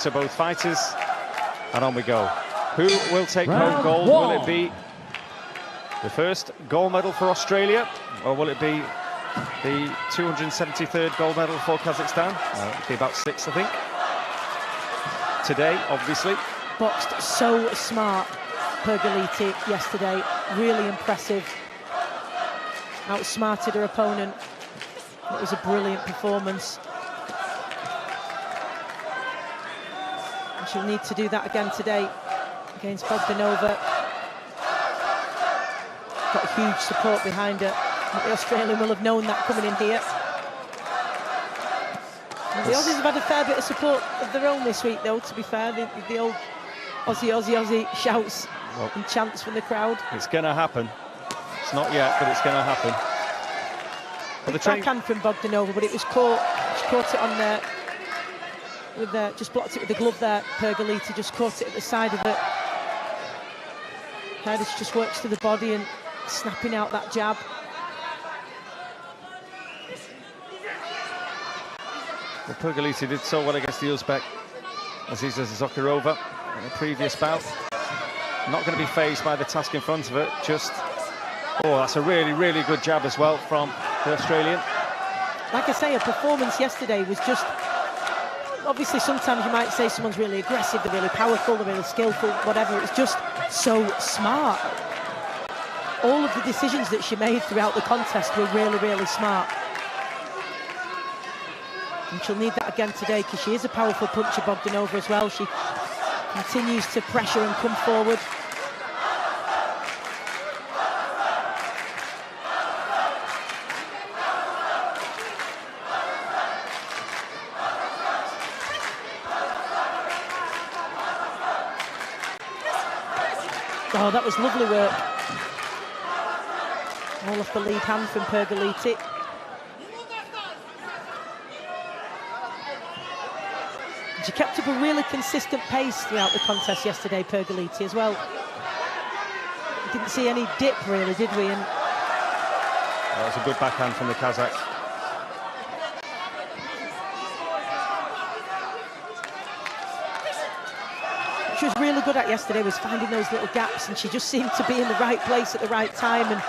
to both fighters. And on we go. Who will take home gold? Will it be the first gold medal for Australia, or will it be the 273rd gold medal for Kazakhstan? It'll be about 6th, I think. Today, obviously. Boxed so smart, Pergoliti, yesterday. Really impressive. Outsmarted her opponent. It was a brilliant performance. And she'll need to do that again today against Bogdanova. Got huge support behind her. The Australian will have known that coming in here. And the Aussies have had a fair bit of support of their own this week, though, to be fair. The old Aussie, Aussie, Aussie shouts and chants from the crowd. It's going to happen. It's not yet, but it's going to happen. But the backhand from Bogdanova, but it was caught. She caught it on there. Just blocked it with the glove there. Pergoliti just caught it at the side of it. She just works to the body and snapping out that jab. Well, Pergoliti did so well against the Uzbek Aziza Zakharova in the previous bout. Not going to be fazed by the task in front of her. Just, oh, that's a really, really good jab as well from the Australian. Like I say, her performance yesterday was just, obviously sometimes you might say someone's really aggressive, they're really powerful, they're really skillful, whatever. It's just so smart. All of the decisions that she made throughout the contest were really, really smart. And she'll need that again today, because she is a powerful puncher, Bogdanova, as well. She continues to pressure and come forward. Oh, that was lovely work. All off the lead hand from Pergoliti. She kept up a really consistent pace throughout the contest yesterday, Pergoliti, as well. We didn't see any dip, really, did we? And that was a good backhand from the Kazakh. What she was really good at yesterday was finding those little gaps, and she just seemed to be in the right place at the right time and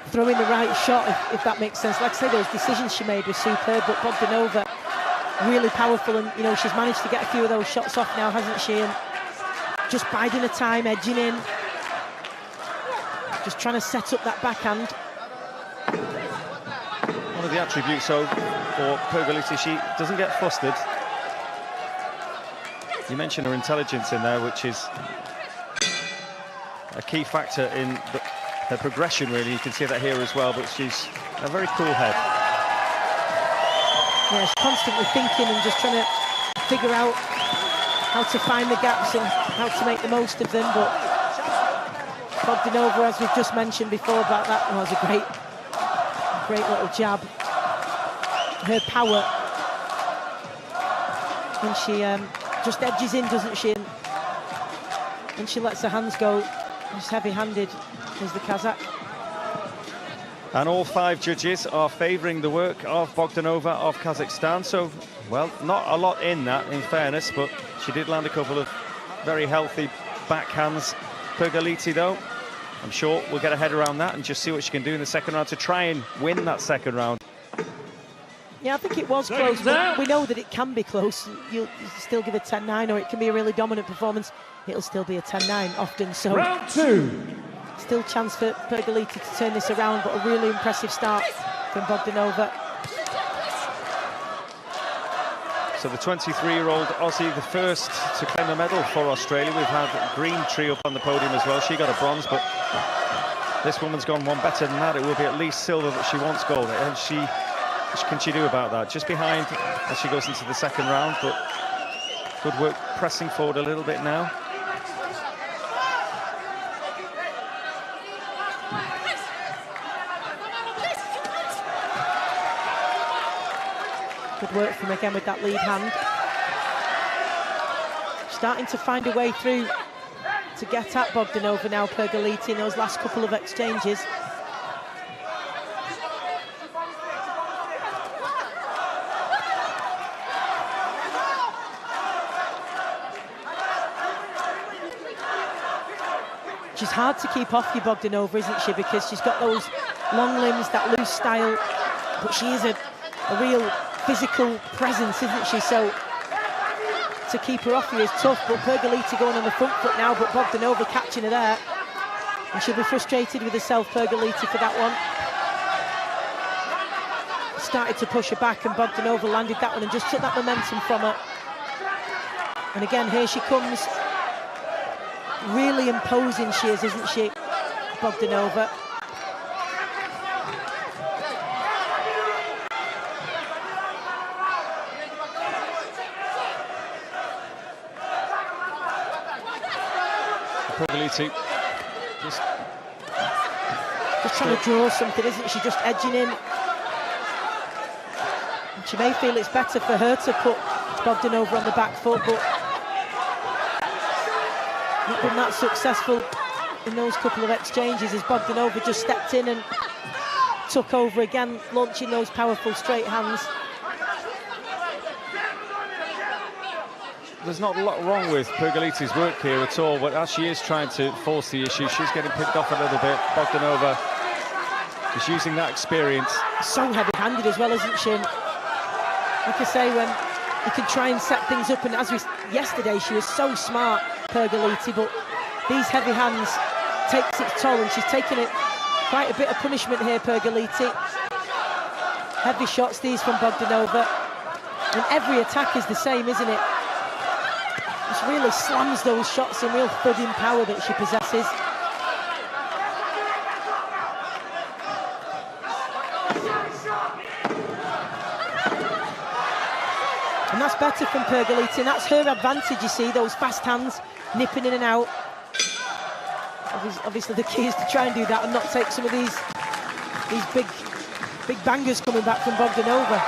throwing the right shot, if that makes sense. Like I say, those decisions she made were superb, but Bogdanova, really powerful, and you know, she's managed to get a few of those shots off now, hasn't she? And just biding her time, edging in, just trying to set up that backhand. One of the attributes for Pergoliti, she doesn't get flustered. You mentioned her intelligence in there, which is a key factor in her progression, really. You can see that here as well, but she's a very cool head. Yeah, she's constantly thinking and just trying to figure out how to find the gaps and how to make the most of them. But Bogdanova, as we've just mentioned before about that, was a great little jab. Her power, and she just edges in, doesn't she? And she lets her hands go. She's heavy-handed, is the Kazakh. And all 5 judges are favouring the work of Bogdanova of Kazakhstan. So, well, not a lot in that, in fairness, but she did land a couple of very healthy backhands. Pergoliti, though, I'm sure we'll get her head around that and just see what she can do in the second round to try and win that second round. Yeah, I think it was close. We know that it can be close. You'll still give a 10-9, or it can be a really dominant performance. It'll still be a 10-9 often. So round 2. Still chance for Pergoliti to turn this around, but a really impressive start from Bogdanova. So the 23-year-old Aussie, the first to claim a medal for Australia. We've had Greentree up on the podium as well. She got a bronze, but this woman's gone one better than that. It will be at least silver that she wants gold. And what can she do about that? Just behind as she goes into the second round, but good work pressing forward a little bit now. Good work from again with that lead hand. Starting to find a way through to get at Bogdanova now, Pergoliti, in those last couple of exchanges. She's hard to keep off you, Bogdanova, isn't she? Because she's got those long limbs, that loose style, but she is a real physical presence, isn't she? So to keep her off you is tough, but Pergoliti going on the front foot now, but Bogdanova catching her there. And she'll be frustrated with herself, Pergoliti, for that one. Started to push her back, and Bogdanova landed that one and just took that momentum from her. And again, here she comes. Really imposing she is, isn't she, Bogdanova? Pergoliti just trying to draw something, isn't she? Just edging in. And she may feel it's better for her to put Bogdanova on the back foot, but not been that successful in those couple of exchanges as Bogdanova just stepped in and took over again, launching those powerful straight hands. There's not a lot wrong with Pergoliti's work here at all, but as she is trying to force the issue, she's getting picked off a little bit. Bogdanova is using that experience. So heavy-handed as well, isn't she? And like I say, when you can try and set things up, and as we yesterday, she was so smart, Pergoliti, but these heavy hands takes its toll, and she's taking it quite a bit of punishment here, Pergoliti. Heavy shots these from Bogdanova, and every attack is the same, isn't it? She really slams those shots in, real thudding power that she possesses. And that's better from Pergoliti, and that's her advantage, you see, those fast hands nipping in and out. Obviously the key is to try and do that and not take some of these big bangers coming back from Bogdanova.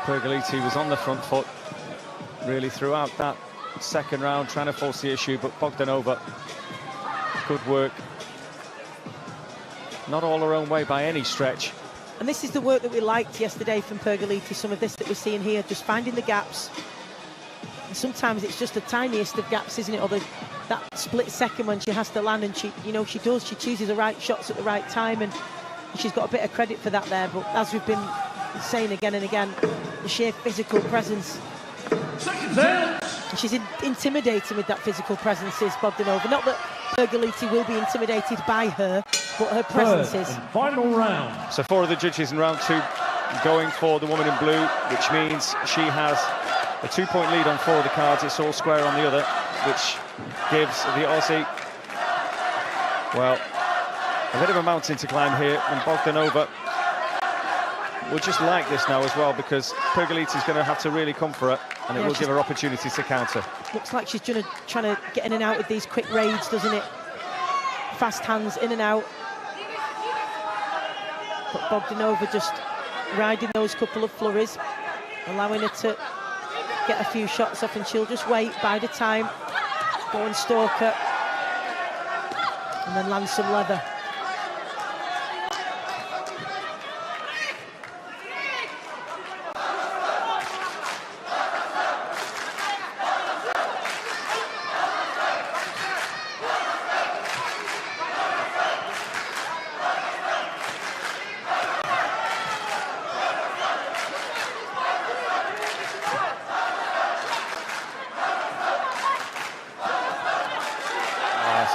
Pergoliti was on the front foot really throughout that second round, trying to force the issue, but Bogdanova, good work. Not all her own way by any stretch. And this is the work that we liked yesterday from Pergoliti, some of this that we're seeing here, just finding the gaps. And sometimes it's just the tiniest of gaps, isn't it? Or that split second when she has to land, and she chooses the right shots at the right time, and she's got a bit of credit for that there. But as we've been saying again and again, the sheer physical presence. And she's intimidating with that physical presence, is Bogdanova. Not that Pergoliti will be intimidated by her, but her presence is. Final round. So 4 of the judges in round 2 going for the woman in blue, which means she has a 2-point lead on 4 of the cards. It's all square on the other, which gives the Aussie, well, a bit of a mountain to climb here, and Bogdanova will just like this now as well, because Pergoliti's going to have to really come for her, and it will give her opportunities to counter. Looks like she's trying to get in and out with these quick raids, doesn't it? Fast hands in and out. But Bogdanova just riding those couple of flurries, allowing her to get a few shots off, and she'll just wait, bide her time, go and stalk her, and then land some leather.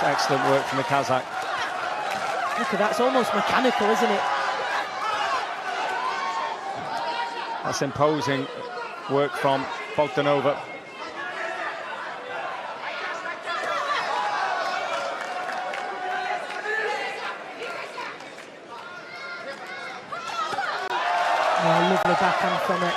Excellent work from the Kazakh. Look at that, it's almost mechanical, isn't it? That's imposing work from Bogdanova. Oh, lovely backhand from it.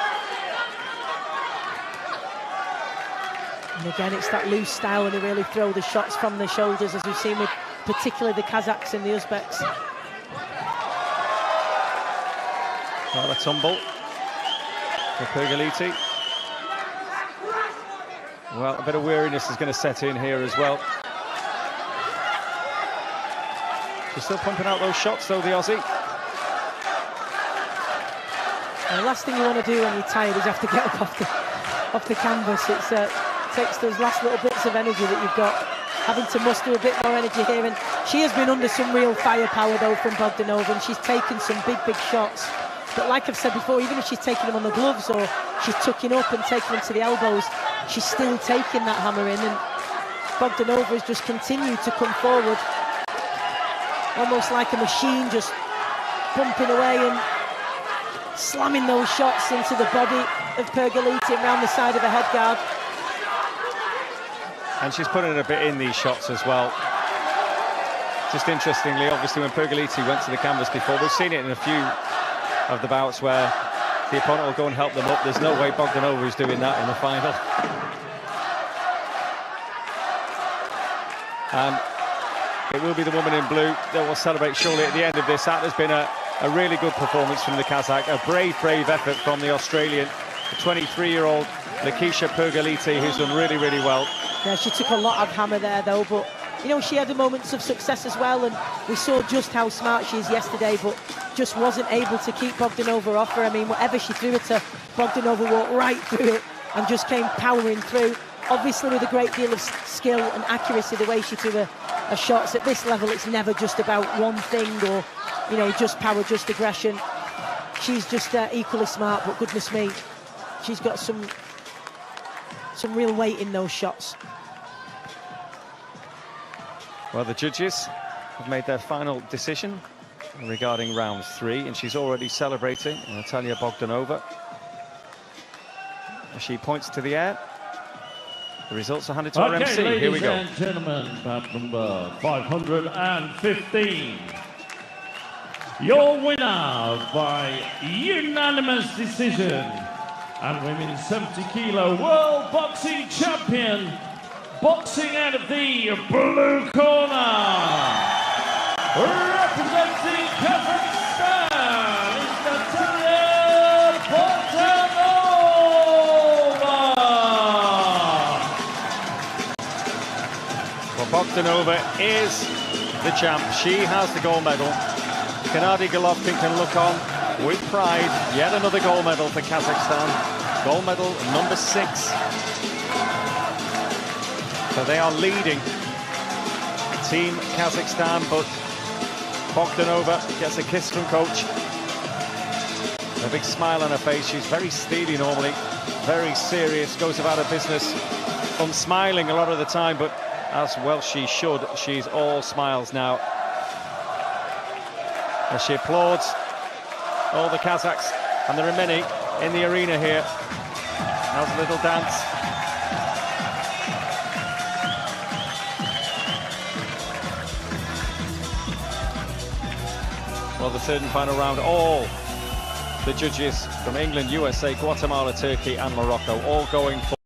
And again, it's that loose style, and they really throw the shots from the shoulders, as we've seen with particularly the Kazakhs and the Uzbeks. Well, a tumble for Pergoliti. Well, a bit of weariness is going to set in here as well. She's still pumping out those shots, though, the Aussie. The last thing you want to do when you're tired is have to get up off the canvas. It takes those last little bits of energy that you've got, having to muster a bit more energy here. And she has been under some real firepower, though, from Bogdanova, and she's taken some big shots. But like I've said before, even if she's taking them on the gloves or she's tucking up and taking them to the elbows, she's still taking that hammer in. And Bogdanova has just continued to come forward, almost like a machine, just bumping away and slamming those shots into the body of Pergoliti around the side of the head guard. And she's putting a bit in these shots as well. Just interestingly, obviously, when Pergoliti went to the canvas before, we've seen it in a few of the bouts where the opponent will go and help them up. There's no way Bogdanova is doing that in the final. And it will be the woman in blue that will celebrate surely at the end of this. That has been a really good performance from the Kazakh, a brave effort from the Australian, the 23-year-old Lekeisha Pergoliti, who's done really well. Yeah, she took a lot of hammer there, though, but you know, she had the moments of success as well, and we saw just how smart she is yesterday, but just wasn't able to keep Bogdanova off her. I mean, whatever she threw at her, Bogdanova walked right through it and just came powering through. Obviously with a great deal of skill and accuracy, the way she threw her shots. At this level, it's never just about one thing or, you know, just power, just aggression. She's just equally smart, but goodness me, she's got some real weight in those shots. Well, the judges have made their final decision regarding round 3, and she's already celebrating, Natalya Bogdanova. As she points to the air, the results are handed to our MC. Here we go. Ladies and gentlemen, bout number 515. Your winner by unanimous decision and women's 70 kilo world boxing champion, boxing out of the blue corner, representing Kazakhstan, is Natalya Bogdanova. Well, Bogdanova is the champ. She has the gold medal. Gennadii Головкин can look on with pride. Yet another gold medal for Kazakhstan. Gold medal number 6. So they are leading Team Kazakhstan, but Bogdanova gets a kiss from coach. A big smile on her face. She's very steely normally, very serious, goes about her business, unsmiling a lot of the time, but as well she should. She's all smiles now. As she applauds all the Kazakhs, and there are many in the arena here. Has a little dance. Well, the third and final round, all the judges from England, USA, Guatemala, Turkey and Morocco all going for